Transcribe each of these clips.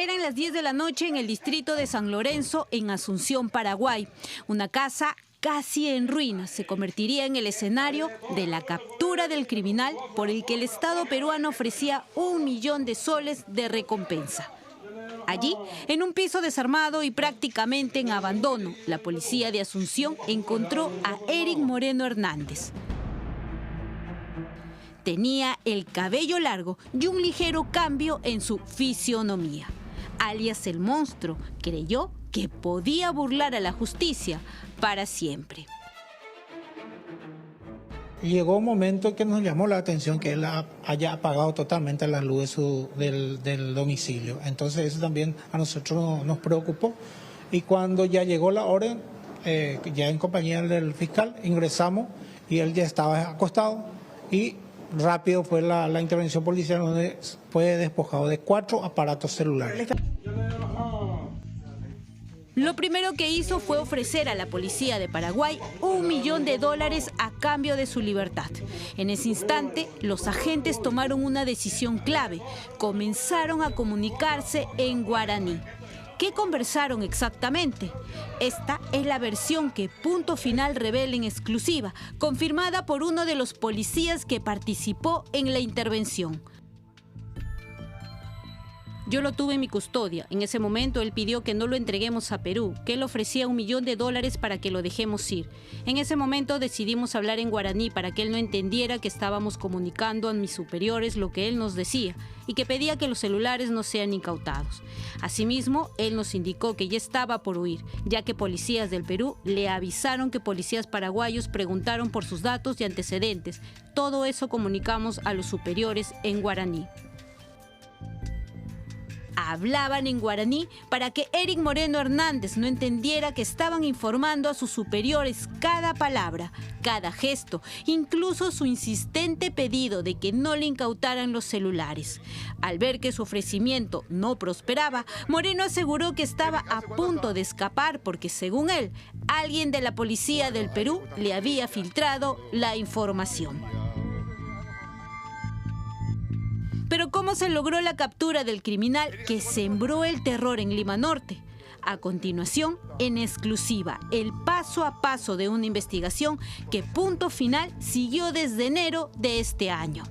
Eran las 10 de la noche en el distrito de San Lorenzo, en Asunción, Paraguay. Una casa casi en ruinas se convertiría en el escenario de la captura del criminal por el que el Estado peruano ofrecía 1 millón de soles de recompensa. Allí, en un piso desarmado y prácticamente en abandono, la policía de Asunción encontró a Eric Moreno Hernández. Tenía el cabello largo y un ligero cambio en su fisionomía. Alias el monstruo, creyó que podía burlar a la justicia para siempre. Llegó un momento que nos llamó la atención que él haya apagado totalmente las luces del domicilio. Entonces eso también a nosotros nos preocupó. Y cuando ya llegó la orden, ya en compañía del fiscal, ingresamos y él ya estaba acostado y rápido fue la intervención policial, donde fue despojado de 4 aparatos celulares. Lo primero que hizo fue ofrecer a la policía de Paraguay $1 millón a cambio de su libertad. En ese instante, los agentes tomaron una decisión clave. Comenzaron a comunicarse en guaraní. ¿Qué conversaron exactamente? Esta es la versión que Punto Final revela en exclusiva, confirmada por uno de los policías que participó en la intervención. Yo lo tuve en mi custodia. En ese momento él pidió que no lo entreguemos a Perú, que él ofrecía $1 millón para que lo dejemos ir. En ese momento decidimos hablar en guaraní para que él no entendiera que estábamos comunicando a mis superiores lo que él nos decía y que pedía que los celulares no sean incautados. Asimismo, él nos indicó que ya estaba por huir, ya que policías del Perú le avisaron que policías paraguayos preguntaron por sus datos y antecedentes. Todo eso comunicamos a los superiores en guaraní. Hablaban en guaraní para que Eric Moreno Hernández no entendiera que estaban informando a sus superiores cada palabra, cada gesto, incluso su insistente pedido de que no le incautaran los celulares. Al ver que su ofrecimiento no prosperaba, Moreno aseguró que estaba a punto de escapar porque, según él, alguien de la policía del Perú le había filtrado la información. Pero ¿cómo se logró la captura del criminal que sembró el terror en Lima Norte? A continuación, en exclusiva, el paso a paso de una investigación que Punto Final siguió desde enero de este año.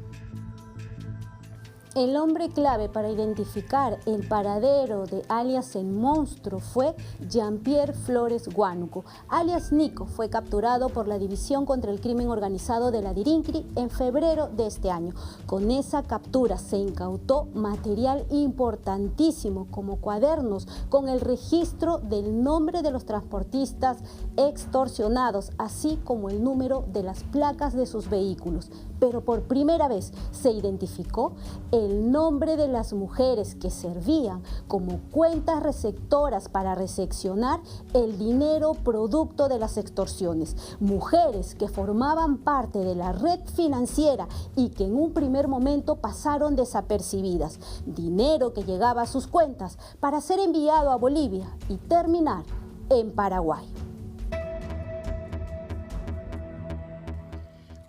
El hombre clave para identificar el paradero de alias el monstruo fue Jean-Pierre Flores Huánuco. Alias Nico fue capturado por la División contra el Crimen Organizado de la DIRINCRI en febrero de este año. Con esa captura se incautó material importantísimo como cuadernos con el registro del nombre de los transportistas extorsionados, así como el número de las placas de sus vehículos. Pero por primera vez se identificó el nombre de las mujeres que servían como cuentas receptoras para recepcionar el dinero producto de las extorsiones. Mujeres que formaban parte de la red financiera y que en un primer momento pasaron desapercibidas. Dinero que llegaba a sus cuentas para ser enviado a Bolivia y terminar en Paraguay.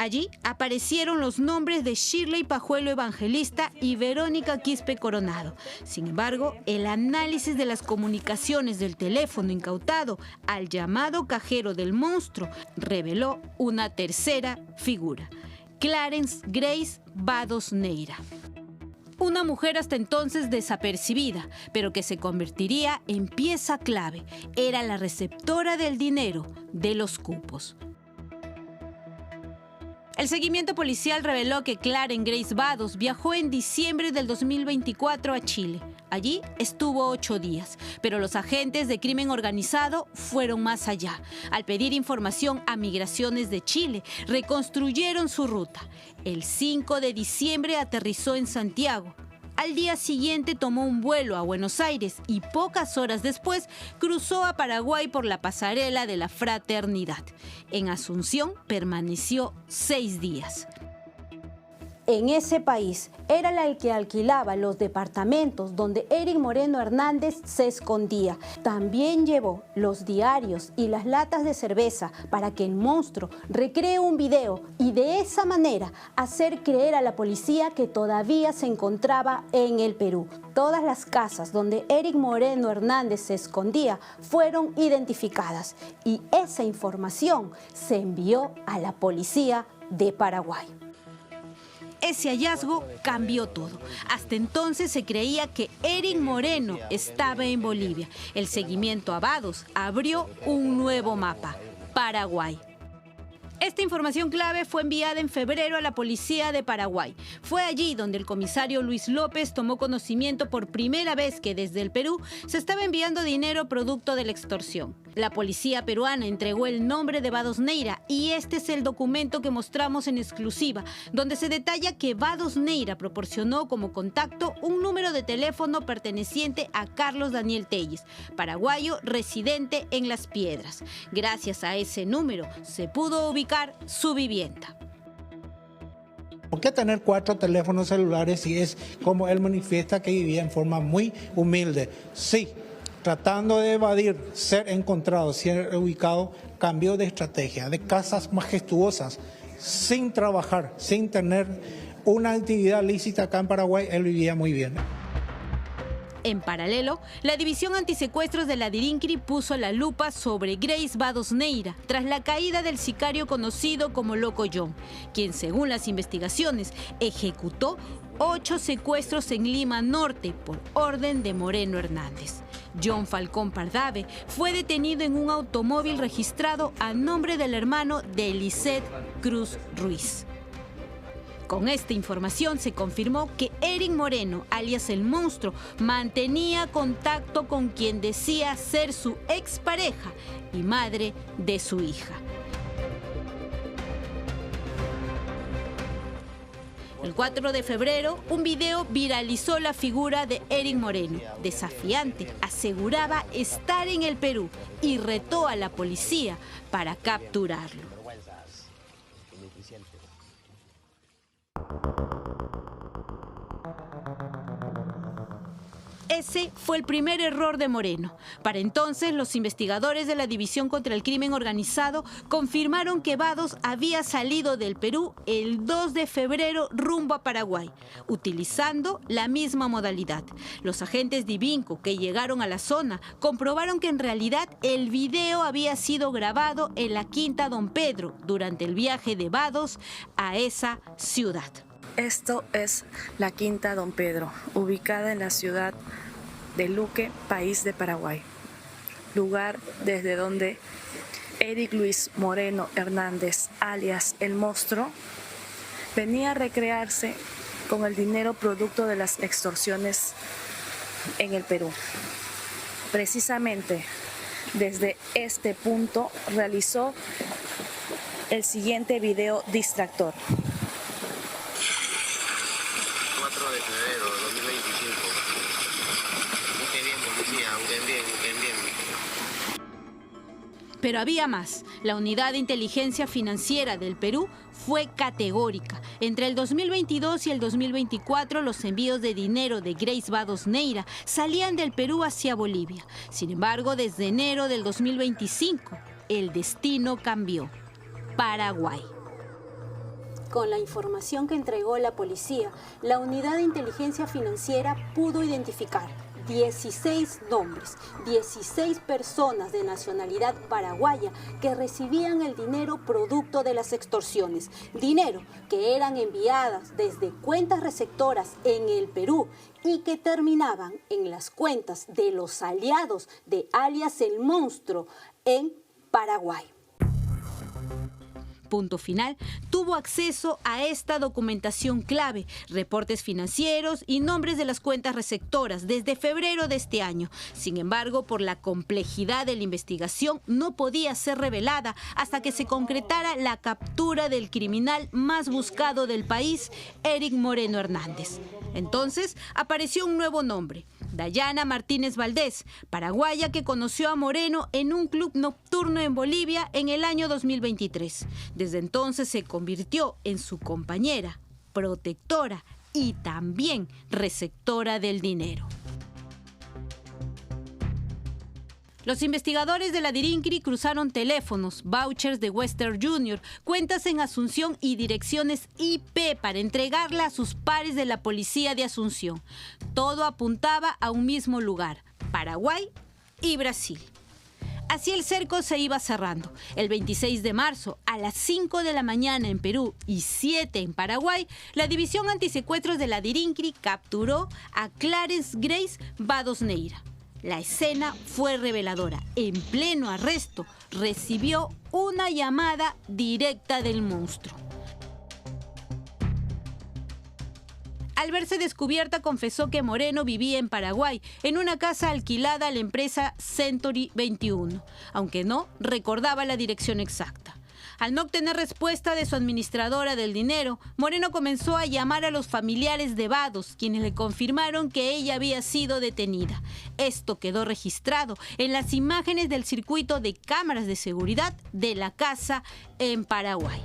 Allí aparecieron los nombres de Shirley Pajuelo Evangelista y Verónica Quispe Coronado. Sin embargo, el análisis de las comunicaciones del teléfono incautado al llamado cajero del monstruo reveló una tercera figura: Clarence Grace Vados Neira. Una mujer hasta entonces desapercibida, pero que se convertiría en pieza clave. Era la receptora del dinero de los cupos. El seguimiento policial reveló que Clarence Grace Vados viajó en diciembre del 2024 a Chile. Allí estuvo 8 días, pero los agentes de crimen organizado fueron más allá. Al pedir información a Migraciones de Chile, reconstruyeron su ruta. El 5 de diciembre aterrizó en Santiago. Al día siguiente tomó un vuelo a Buenos Aires y pocas horas después cruzó a Paraguay por la pasarela de la Fraternidad. En Asunción permaneció 6 días. en ese país era la que alquilaba los departamentos donde Eric Moreno Hernández se escondía. También llevó los diarios y las latas de cerveza para que el monstruo recree un video y de esa manera hacer creer a la policía que todavía se encontraba en el Perú. Todas las casas donde Eric Moreno Hernández se escondía fueron identificadas y esa información se envió a la policía de Paraguay. Ese hallazgo cambió todo. Hasta entonces se creía que Eric Moreno estaba en Bolivia. El seguimiento a Vados abrió un nuevo mapa: Paraguay. Esta información clave fue enviada en febrero a la policía de Paraguay. Fue allí donde el comisario Luis López tomó conocimiento por primera vez que desde el Perú se estaba enviando dinero producto de la extorsión. La policía peruana entregó el nombre de Vados Neira y este es el documento que mostramos en exclusiva, donde se detalla que Vados Neira proporcionó como contacto un número de teléfono perteneciente a Carlos Daniel Telles, paraguayo residente en Las Piedras. Gracias a ese número se pudo ubicar su vivienda. ¿Por qué tener 4 teléfonos celulares si es como él manifiesta que vivía en forma muy humilde? Sí, tratando de evadir ser encontrado, ser ubicado, cambió de estrategia, de casas majestuosas, sin trabajar, sin tener una actividad lícita acá en Paraguay, él vivía muy bien. En paralelo, la División Antisecuestros de la DIRINCRI puso la lupa sobre Grace Vados Neira tras la caída del sicario conocido como Loco John, quien, según las investigaciones, ejecutó 8 secuestros en Lima Norte por orden de Moreno Hernández. John Falcón Pardave fue detenido en un automóvil registrado a nombre del hermano de Lisette Cruz Ruiz. Con esta información se confirmó que Eric Moreno, alias El Monstruo, mantenía contacto con quien decía ser su expareja y madre de su hija. El 4 de febrero, un video viralizó la figura de Eric Moreno. Desafiante, aseguraba estar en el Perú y retó a la policía para capturarlo. Ese fue el primer error de Moreno. Para entonces, los investigadores de la División contra el Crimen Organizado confirmaron que Vados había salido del Perú el 2 de febrero rumbo a Paraguay, utilizando la misma modalidad. Los agentes de Divinco que llegaron a la zona comprobaron que en realidad el video había sido grabado en la Quinta Don Pedro durante el viaje de Vados a esa ciudad. Esto es la Quinta Don Pedro, ubicada en la ciudad de Luque, país de Paraguay. Lugar desde donde Eric Luis Moreno Hernández, alias El Monstruo, venía a recrearse con el dinero producto de las extorsiones en el Perú. Precisamente desde este punto realizó el siguiente video distractor. 4 de febrero de 2025. Busquen bien, policía, busquen bien. Pero había más. La Unidad de Inteligencia Financiera del Perú fue categórica. Entre el 2022 y el 2024, los envíos de dinero de Grace Vados Neira salían del Perú hacia Bolivia. Sin embargo, desde enero del 2025, el destino cambió. Paraguay. Con la información que entregó la policía, la Unidad de Inteligencia Financiera pudo identificar 16 nombres, 16 personas de nacionalidad paraguaya que recibían el dinero producto de las extorsiones. Dinero que eran enviadas desde cuentas receptoras en el Perú y que terminaban en las cuentas de los aliados de alias El Monstruo en Paraguay. Punto Final tuvo acceso a esta documentación clave, reportes financieros y nombres de las cuentas receptoras desde febrero de este año. Sin embargo, por la complejidad de la investigación, no podía ser revelada hasta que se concretara la captura del criminal más buscado del país, Eric Moreno Hernández. Entonces, apareció un nuevo nombre: Dayana Martínez Valdés, paraguaya que conoció a Moreno en un club nocturno en Bolivia en el año 2023. Desde entonces se convirtió en su compañera protectora y también receptora del dinero. Los investigadores de la DIRINCRI cruzaron teléfonos, vouchers de Western Junior, cuentas en Asunción y direcciones IP para entregarla a sus pares de la policía de Asunción. Todo apuntaba a un mismo lugar, Paraguay y Brasil. Así el cerco se iba cerrando. El 26 de marzo, a las 5 de la mañana en Perú y 7 en Paraguay, la División Antisecuestros de la DIRINCRI capturó a Clarence Grace Vados Neira. La escena fue reveladora. En pleno arresto, recibió una llamada directa del monstruo. Al verse descubierta, confesó que Moreno vivía en Paraguay, en una casa alquilada a la empresa Century 21, aunque no recordaba la dirección exacta. Al no obtener respuesta de su administradora del dinero, Moreno comenzó a llamar a los familiares de Vados, quienes le confirmaron que ella había sido detenida. Esto quedó registrado en las imágenes del circuito de cámaras de seguridad de la casa en Paraguay.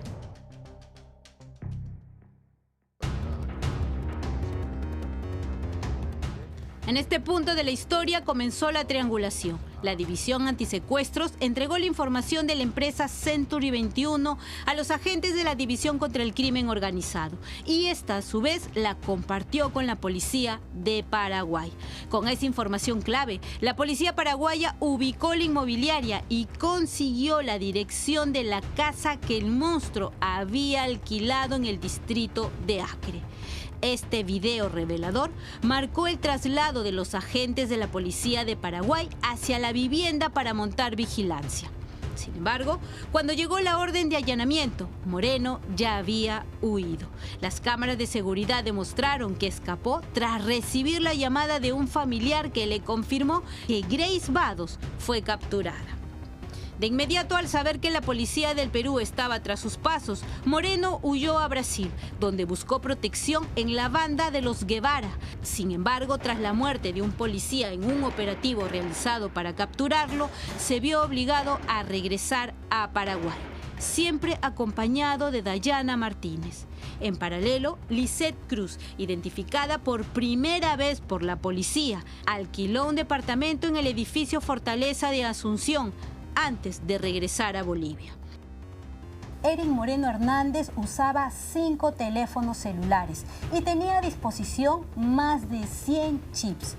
En este punto de la historia comenzó la triangulación. La División Antisecuestros entregó la información de la empresa Century 21 a los agentes de la División contra el Crimen Organizado y esta a su vez la compartió con la policía de Paraguay. Con esa información clave, la policía paraguaya ubicó la inmobiliaria y consiguió la dirección de la casa que el monstruo había alquilado en el distrito de Acre. Este video revelador marcó el traslado de los agentes de la policía de Paraguay hacia la vivienda para montar vigilancia. Sin embargo, cuando llegó la orden de allanamiento, Moreno ya había huido. Las cámaras de seguridad demostraron que escapó tras recibir la llamada de un familiar que le confirmó que Grace Vados fue capturada. De inmediato, al saber que la policía del Perú estaba tras sus pasos, Moreno huyó a Brasil, donde buscó protección en la banda de los Guevara. Sin embargo, tras la muerte de un policía en un operativo realizado para capturarlo, se vio obligado a regresar a Paraguay, siempre acompañado de Dayana Martínez. En paralelo, Lisette Cruz, identificada por primera vez por la policía, alquiló un departamento en el edificio Fortaleza de Asunción, antes de regresar a Bolivia. Eric Moreno Hernández usaba 5 teléfonos celulares y tenía a disposición más de 100 chips.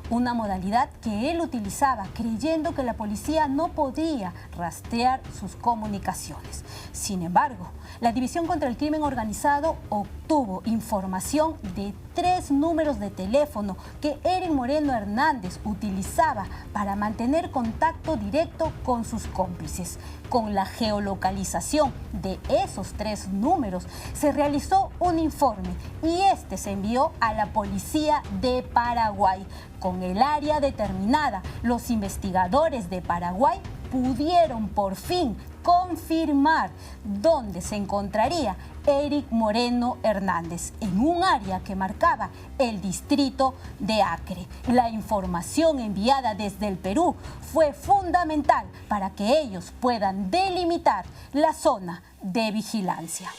Una modalidad que él utilizaba creyendo que la policía no podía rastrear sus comunicaciones. Sin embargo, la División contra el Crimen Organizado obtuvo información de 3 números de teléfono que Eric Moreno Hernández utilizaba para mantener contacto directo con sus cómplices. Con la geolocalización de esos 3 números se realizó un informe y este se envió a la policía de Paraguay. Con el área determinada, los investigadores de Paraguay pudieron por fin confirmar dónde se encontraría Eric Moreno Hernández, en un área que marcaba el distrito de Acre. La información enviada desde el Perú fue fundamental para que ellos puedan delimitar la zona de vigilancia.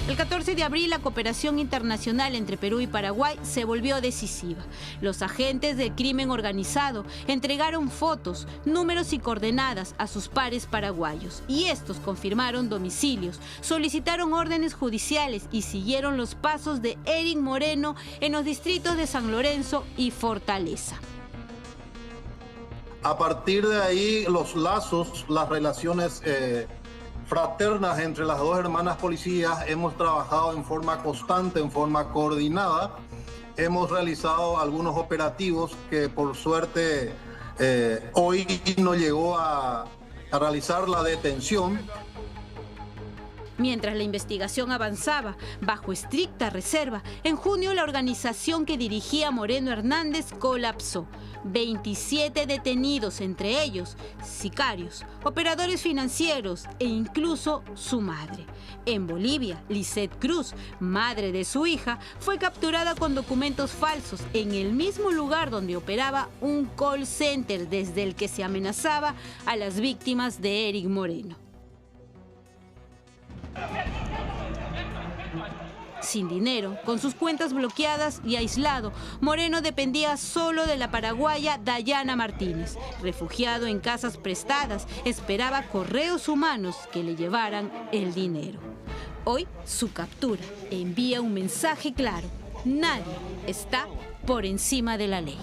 El 14 de abril, la cooperación internacional entre Perú y Paraguay se volvió decisiva. Los agentes del crimen organizado entregaron fotos, números y coordenadas a sus pares paraguayos y estos confirmaron domicilios, solicitaron órdenes judiciales y siguieron los pasos de Eric Moreno en los distritos de San Lorenzo y Fortaleza. A partir de ahí, los lazos, las relaciones fraternas entre las dos hermanas policías, hemos trabajado en forma constante, en forma coordinada. Hemos realizado algunos operativos que por suerte hoy no llegó a realizar la detención. Mientras la investigación avanzaba, bajo estricta reserva, en junio la organización que dirigía Moreno Hernández colapsó. 27 detenidos, entre ellos sicarios, operadores financieros e incluso su madre. En Bolivia, Lisette Cruz, madre de su hija, fue capturada con documentos falsos en el mismo lugar donde operaba un call center desde el que se amenazaba a las víctimas de Eric Moreno. sin dinero, con sus cuentas bloqueadas y aislado, Moreno dependía solo de la paraguaya Dayana Martínez. Refugiado en casas prestadas, esperaba correos humanos que le llevaran el dinero. Hoy, su captura envía un mensaje claro: nadie está por encima de la ley.